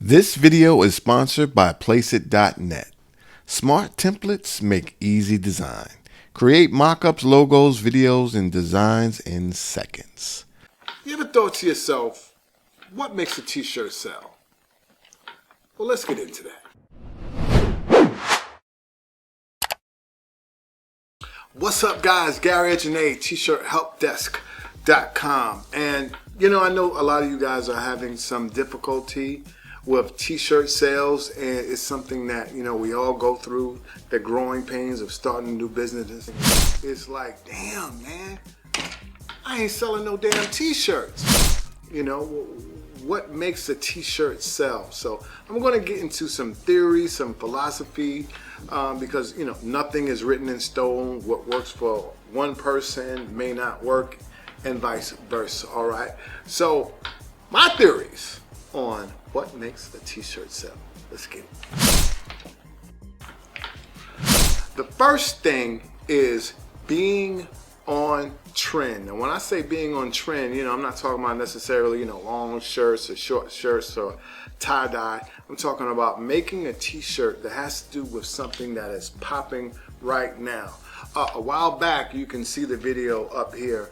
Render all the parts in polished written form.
This video is sponsored by Placeit.net. Smart templates make easy design. Create mock-ups, logos, videos, and designs in seconds. You ever thought to yourself, what makes a t-shirt sell? Well, let's get into that. What's up, guys? Gary Ejene, t-shirthelpdesk.com. And you know, I know a lot of you guys are having some difficulty with t-shirt sales, and it's something that, you know, we all go through, the growing pains of starting a new business. It's like, damn, man, I ain't selling no damn t-shirts. You know, what makes a t-shirt sell? So I'm going to get into some theory, some philosophy, because, you know, nothing is written in stone. What works for one person may not work, and vice versa. All right. So my theories on what makes a t-shirt sell. Let's get it. The first thing is being on trend. And when I say being on trend, you know, I'm not talking about necessarily, you know, long shirts or short shirts or tie-dye. I'm talking about making a t-shirt that has to do with something that is popping right now. A while back, you can see the video up here.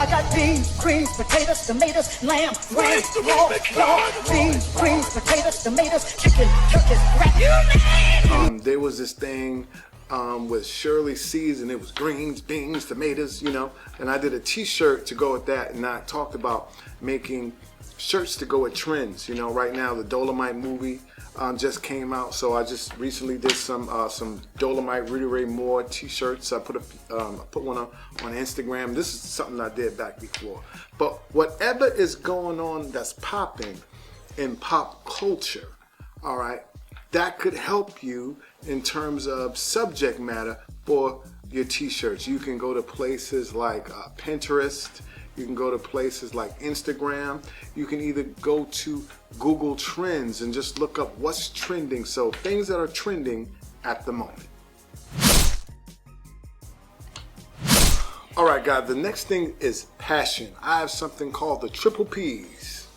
I got beans, creams, potatoes, tomatoes, lamb, ram, raw, beans, creams, potatoes, tomatoes, chicken, turkeys, rat. There was this thing with Shirley Seeds, and it was greens, beans, tomatoes, you know, and I did a t-shirt to go with that, and I talked about making shirts to go with trends. You know, right now the Dolomite movie just came out, so I just recently did some Dolomite Rudy Ray Moore t-shirts. I put one on Instagram. This is something I did back before. But whatever is going on that's popping in pop culture, all right, that could help you in terms of subject matter for your t-shirts. You can go to places like Pinterest. You can go to places like Instagram. You can either go to Google Trends and just look up what's trending. So things that are trending at the moment. All right, guys, the next thing is passion. I have something called the triple P's.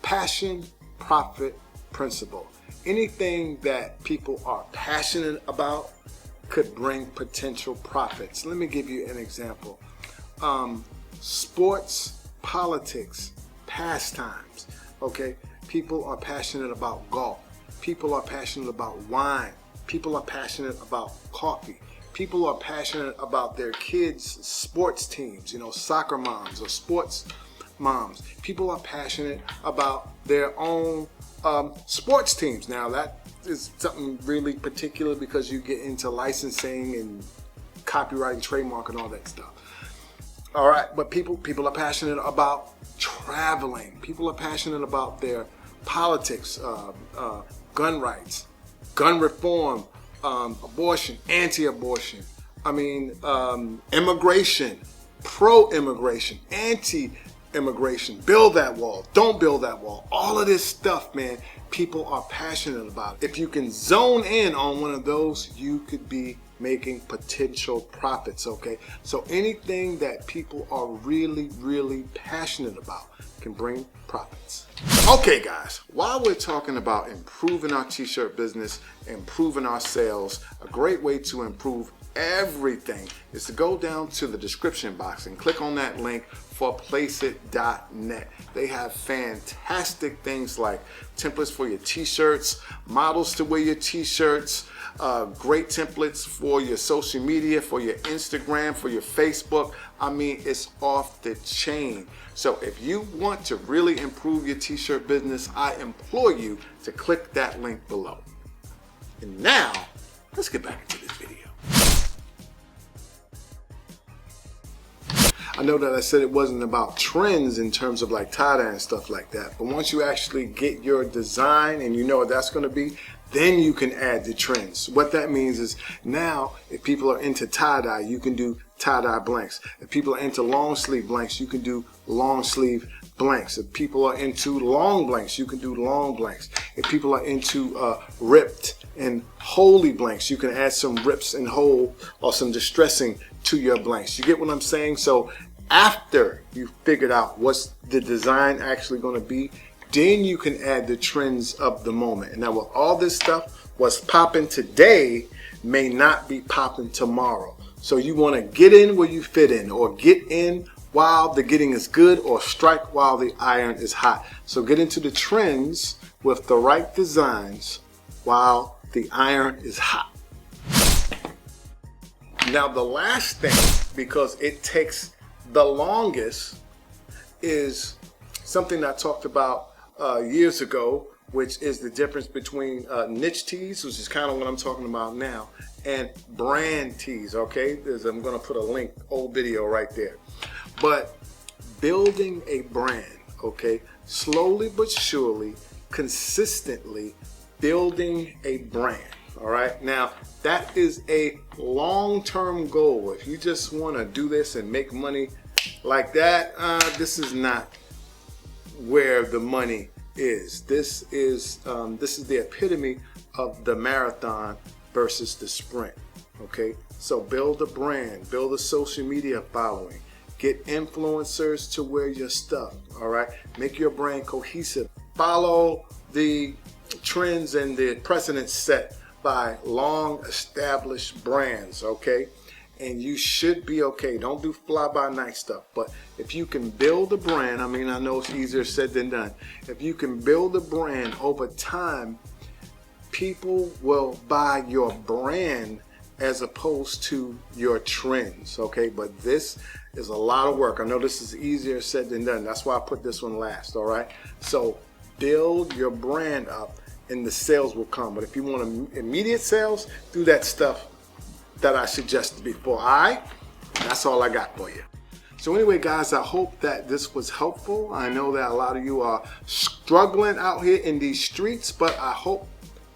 Passion, profit, principle. Anything that people are passionate about could bring potential profits. Let me give you an example. Sports, politics, pastimes, okay? People are passionate about golf. People are passionate about wine. People are passionate about coffee. People are passionate about their kids' sports teams, you know, soccer moms or sports moms. People are passionate about their own sports teams. Now, that is something really particular because you get into licensing and copyright and trademark and all that stuff. All right, but people are passionate about traveling. People are passionate about their politics, gun rights, gun reform, abortion, anti-abortion. I mean, immigration, pro-immigration, anti-immigration, build that wall, don't build that wall. All of this stuff, man, people are passionate about. If you can zone in on one of those, you could be making potential profits, okay? So anything that people are really, really passionate about can bring profits. Okay, guys, while we're talking about improving our t-shirt business, improving our sales, a great way to improve everything is to go down to the description box and click on that link for Placeit.net. They have fantastic things like templates for your t-shirts, models to wear your t-shirts, great templates for your social media, for your Instagram, for your Facebook. I mean, it's off the chain. So if you want to really improve your t-shirt business, I implore you to click that link below. And now, let's get back into this video. I know that I said it wasn't about trends in terms of like tie-dye and stuff like that, but once you actually get your design and you know what that's going to be, then you can add the trends. What that means is now if people are into tie-dye, you can do tie-dye blanks. If people are into long sleeve blanks, you can do long sleeve blanks. If people are into long blanks, you can do long blanks. If people are into ripped and holy blanks, you can add some rips and whole or some distressing to your blanks. You get what I'm saying? So After you figured out what's the design actually going to be, then you can add the trends of the moment. And now with all this stuff, what's popping today may not be popping tomorrow. So you want to get in where you fit in, or get in while the getting is good, or strike while the iron is hot. So get into the trends with the right designs while the iron is hot. Now the last thing, because it takes the longest, is something I talked about years ago, which is the difference between niche tees, which is kind of what I'm talking about now, and brand tees. Okay, I'm going to put a link, old video right there. But building a brand, okay, slowly but surely, consistently building a brand. All right, now that is a long-term goal. If you just want to do this and make money like that, this is not where the money is. This is the epitome of the marathon versus the sprint. Okay, so build a brand, build a social media following, get influencers to wear your stuff. All right, make your brand cohesive. Follow the trends and the precedents set by long established brands. Okay, and you should be okay. Don't do fly-by-night stuff. But if you can build a brand, I mean, I know it's easier said than done. If you can build a brand over time, people will buy your brand as opposed to your trends. Okay, but this is a lot of work. I know this is easier said than done. That's why I put this one last. All right, so build your brand up and the sales will come. But if you want immediate sales, do that stuff that I suggested before. All right, that's all I got for you. So anyway, guys, I hope that this was helpful. I know that a lot of you are struggling out here in these streets, but I hope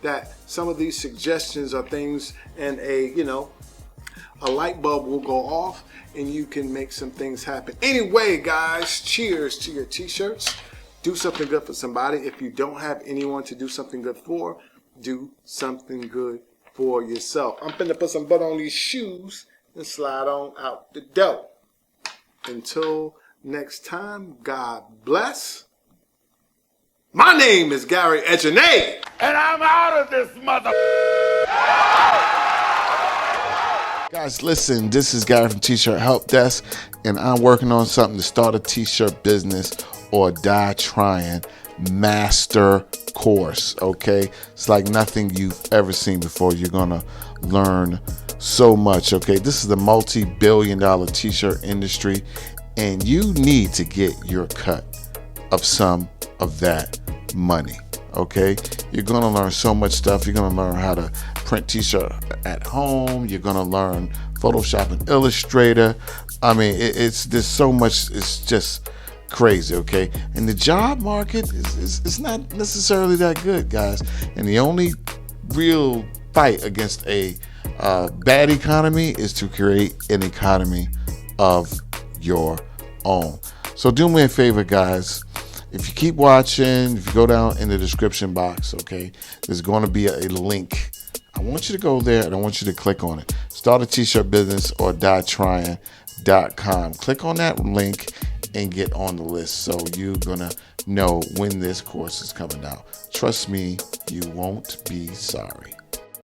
that some of these suggestions are things, and a light bulb will go off and you can make some things happen. Anyway, guys, cheers to your t-shirts. Do something good for somebody. If you don't have anyone to do something good for, do something good for yourself. I'm finna put some butter on these shoes and slide on out the door. Until next time, God bless. My name is Gary Edgenay, and I'm out of this mother. Guys, listen, this is Gary from T-Shirt Help Desk, and I'm working on something to start a t-shirt business or die trying master course. Okay, it's like nothing you've ever seen before. You're gonna learn so much. Okay, this is the multi-billion-dollar t-shirt industry, and you need to get your cut of some of that money. Okay, you're gonna learn so much stuff. You're gonna learn how to print t-shirt at home. You're gonna learn Photoshop and Illustrator. I mean, there's so much. It's just crazy. Okay, and the job market is not necessarily that good, guys. And the only real fight against a bad economy is to create an economy of your own. So do me a favor, guys. If you keep watching, if you go down in the description box, okay, there's going to be a link. I want you to go there and I want you to click on it. Start a t-shirt business or dietrying.com. Click on that link and get on the list so you're going to know when this course is coming out. Trust me, you won't be sorry.